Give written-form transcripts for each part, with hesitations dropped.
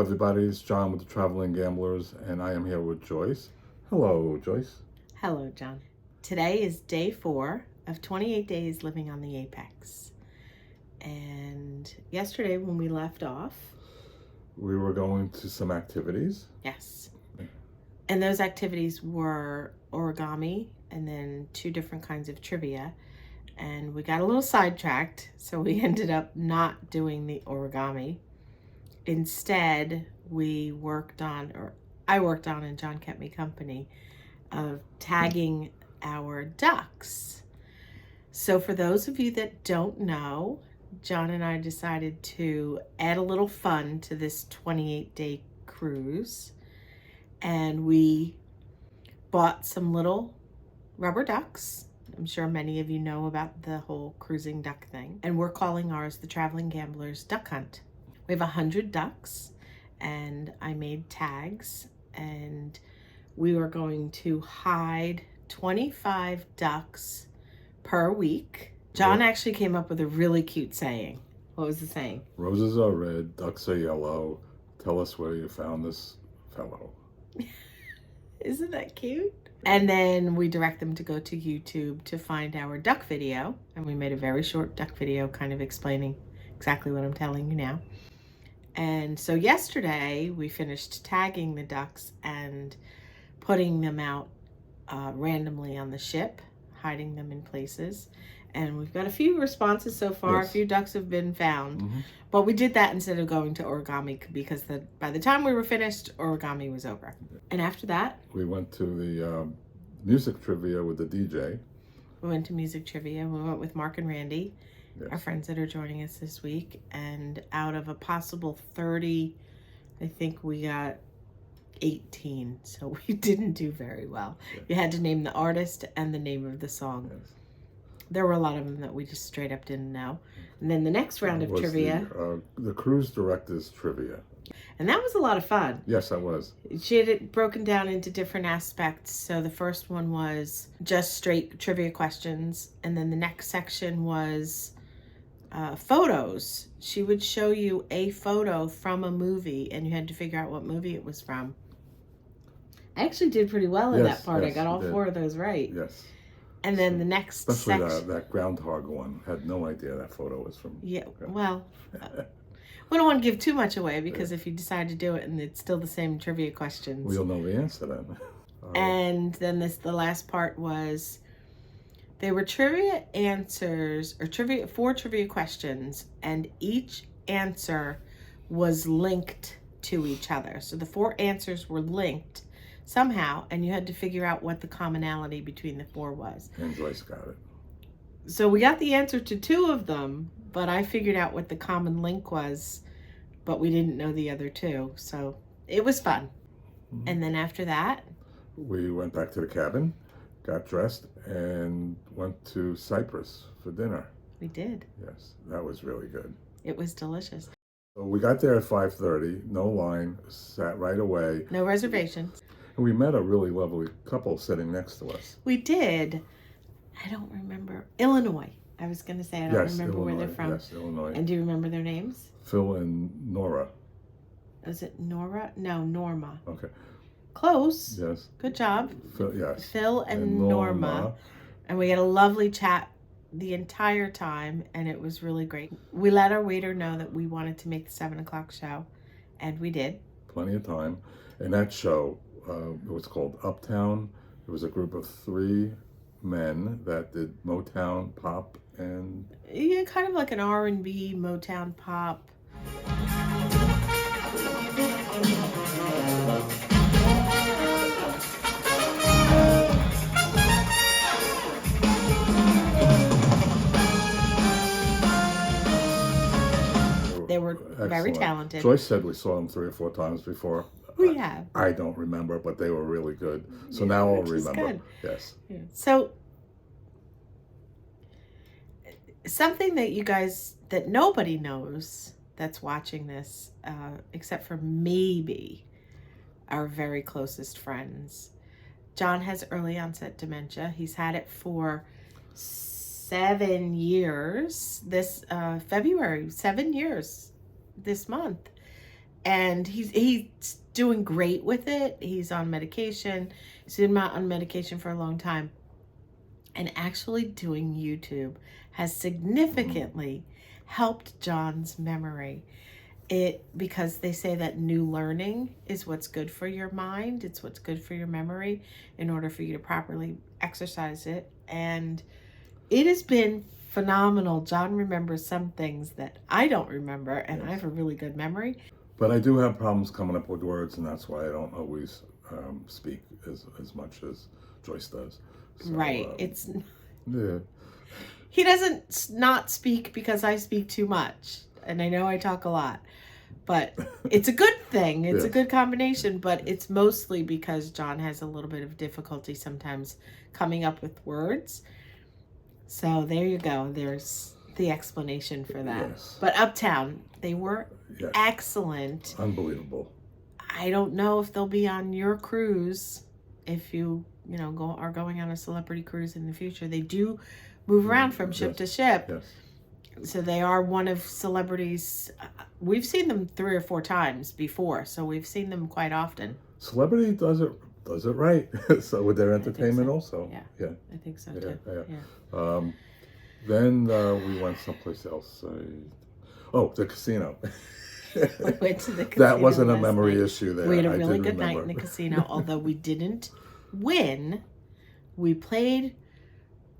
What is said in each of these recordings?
everybody, it's John with the Traveling Gamblers, and I am here with Joyce. Hello, Joyce. Hello, John. Today is day 4 of 28 days living on the Apex. And yesterday when we left off, we were going to some activities. Yes. And those activities were origami and then 2 different kinds of trivia. And we got a little sidetracked, so we ended up not doing the origami. Instead, I worked on, and John kept me company, of tagging our ducks. So for those of you that don't know, John and I decided to add a little fun to this 28-day cruise. And we bought some little rubber ducks. I'm sure many of you know about the whole cruising duck thing. And we're calling ours the Traveling Gamblers Duck Hunt. We have 100 ducks, and I made tags, and we were going to hide 25 ducks per week. John actually came up with a really cute saying. What was the saying? Roses are red, ducks are yellow. Tell us where you found this fellow. Isn't that cute? And then we direct them to go to YouTube to find our duck video. And we made a very short duck video kind of explaining exactly what I'm telling you now. And so yesterday we finished tagging the ducks and putting them out randomly on the ship, hiding them in places. And we've got a few responses so far. Yes. A few ducks have been found. Mm-hmm. But we did that instead of going to origami because by the time we were finished, origami was over. And after that, we went to the music trivia with the DJ. We went to music trivia. We went with Mark and Randy. Yes. Our friends that are joining us this week. And out of a possible 30, I think we got 18. So we didn't do very well. Yes. You had to name the artist and the name of the song. Yes. There were a lot of them that we just straight up didn't know. And then the next round of trivia. The cruise director's trivia. And that was a lot of fun. Yes, that was. She had it broken down into different aspects. So the first one was just straight trivia questions. And then the next section was photos. She would show you a photo from a movie, and you had to figure out what movie it was from. I actually did pretty well in that part. Yes, I got all 4 of those right. Yes. And then the next Especially that groundhog one. Had no idea that photo was from. Yeah, well, we don't want to give too much away because if you decide to do it and it's still the same trivia questions. We'll know the answer then. And then the last part was, they were trivia answers, or 4 trivia questions, and each answer was linked to each other. So the 4 answers were linked somehow, and you had to figure out what the commonality between the 4 was. And Joyce got it. So we got the answer to 2 of them, but I figured out what the common link was, but we didn't know the other 2. So it was fun. Mm-hmm. And then after that, we went back to the cabin, got dressed, and went to Cyprus for dinner. We did. Yes, that was really good. It was delicious. So we got there at 5:30, no line, sat right away. No reservations. And we met a really lovely couple sitting next to us. We did. I don't remember. Illinois. I was going to say I don't remember Illinois. where they're from. Yes, Illinois. And do you remember their names? Phil and Nora. Is it Nora? No, Norma. Okay. Close. Yes. Good job. Yes. Phil and Norma. And we had a lovely chat the entire time, and it was really great. We let our waiter know that we wanted to make the 7 o'clock show, and we did. Plenty of time. And that show, it was called Uptown. It was a group of 3 men that did Motown, pop, and... Yeah, kind of like an R&B, Motown, pop. They were very talented. Joyce said we saw them 3 or 4 times before. We have. I don't remember, but they were really good. So now I'll remember. Good. Yes. Yeah. So something that you guys, that nobody knows that's watching this, except for maybe our very closest friends. John has early onset dementia. He's had it for 7 years. This February, 7 years this month. And he's doing great with it. He's on medication. He's been on medication for a long time. And actually doing YouTube has significantly helped Jon's memory. Because they say that new learning is what's good for your mind. It's what's good for your memory in order for you to properly exercise it. And it has been phenomenal. Jon remembers some things that I don't remember, and I have a really good memory. But I do have problems coming up with words, and that's why I don't always speak as much as Joyce does. So, Right. It's yeah. he doesn't not speak because I speak too much, and I know I talk a lot, but it's a good thing. It's a good combination, but it's mostly because Jon has a little bit of difficulty sometimes coming up with words. So there you go. There's the explanation for that. Yes. But Uptown, they were excellent. Unbelievable. I don't know if they'll be on your cruise if you are going on a celebrity cruise in the future. They do move around from ship to ship. Yes. So they are one of celebrities. We've seen them 3 or 4 times before, so we've seen them quite often. Celebrity does it right. So with their entertainment also. Yeah. I think so too. Yeah. Then we went someplace else. The casino. We went to the casino. That wasn't a memory night. issue there. We had a really good night in the casino, although we didn't win. We played.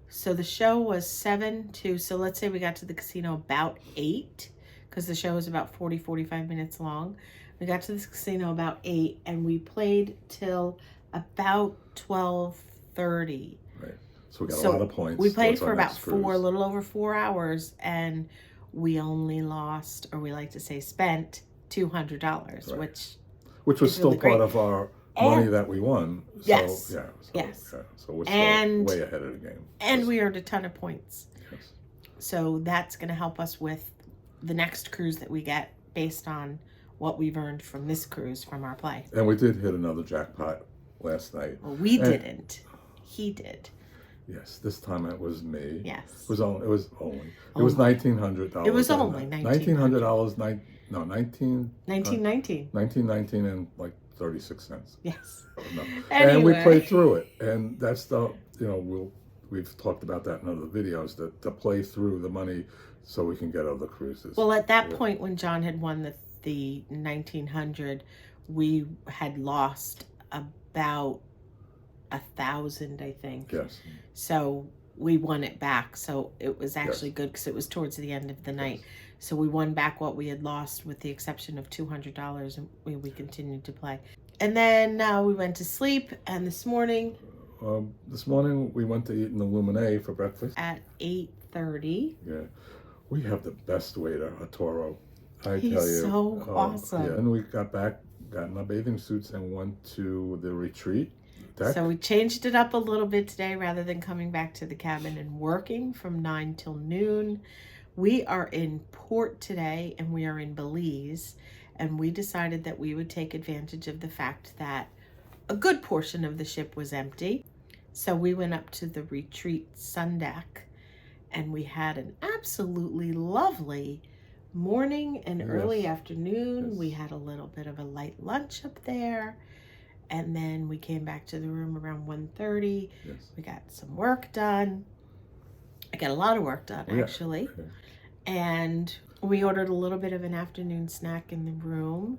So the show was 7 to, so let's say we got to the casino about 8, because the show was about 45 minutes long. We got to this casino about 8, and we played till about 12:30. Right. So we got a lot of points. We played for about a little over 4 hours, and we only lost, or we like to say spent, $200, right. which was still really part of our money that we won. So, yes. So we're still way ahead of the game. And we earned a ton of points. Yes. So that's going to help us with the next cruise that we get based on what we've earned from this cruise from our play. And we did hit another jackpot last night. Well, we didn't. He did. Yes, this time it was me. Yes. It was $1,900. It was only $1,900. $19.19 and like 36 cents. Yes. No. Anyway. And we played through it, and that's we've talked about that in other videos, to play through the money so we can get other cruises. Well, at that point when Jon had won the 1,900, we had lost about 1,000, I think. Yes. So we won it back. So it was actually good because it was towards the end of the night. So we won back what we had lost, with the exception of $200, and we continued to play. And then we went to sleep, and this morning we went to eat in the Luminae for breakfast at 8:30. Yeah, we have the best waiter, Arturo. He's tell you, so awesome. Yeah. And we got in our bathing suits and went to the retreat deck. So we changed it up a little bit today, rather than coming back to the cabin and working from 9 till noon. We are in port today, and we are in Belize, and we decided that we would take advantage of the fact that a good portion of the ship was empty. So we went up to the retreat sun deck, and we had an absolutely lovely morning and early afternoon. Yes. We had a little bit of a light lunch up there, and then we came back to the room around 1:30. Yes. We got some work done. I got a lot of work done, actually. Okay. And we ordered a little bit of an afternoon snack in the room,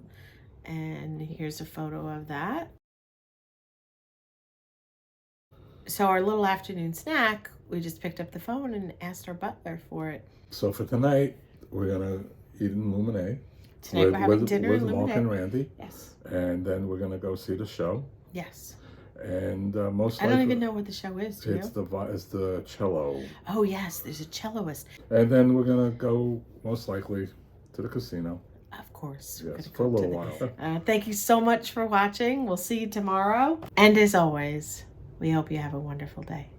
and here's a photo of that. So our little afternoon snack, we just picked up the phone and asked our butler for it. So for tonight, we're gonna eat in Luminae. Tonight we're having dinner with in Luminae. Mark and Randy. Yes. And then we're gonna go see the show. Yes. And most I don't even know what the show is, do you? It's the cello. Oh yes, there's a celloist. And then we're gonna go most likely to the casino. Of course. Yes, for a little while. Thank you so much for watching. We'll see you tomorrow. And as always, we hope you have a wonderful day.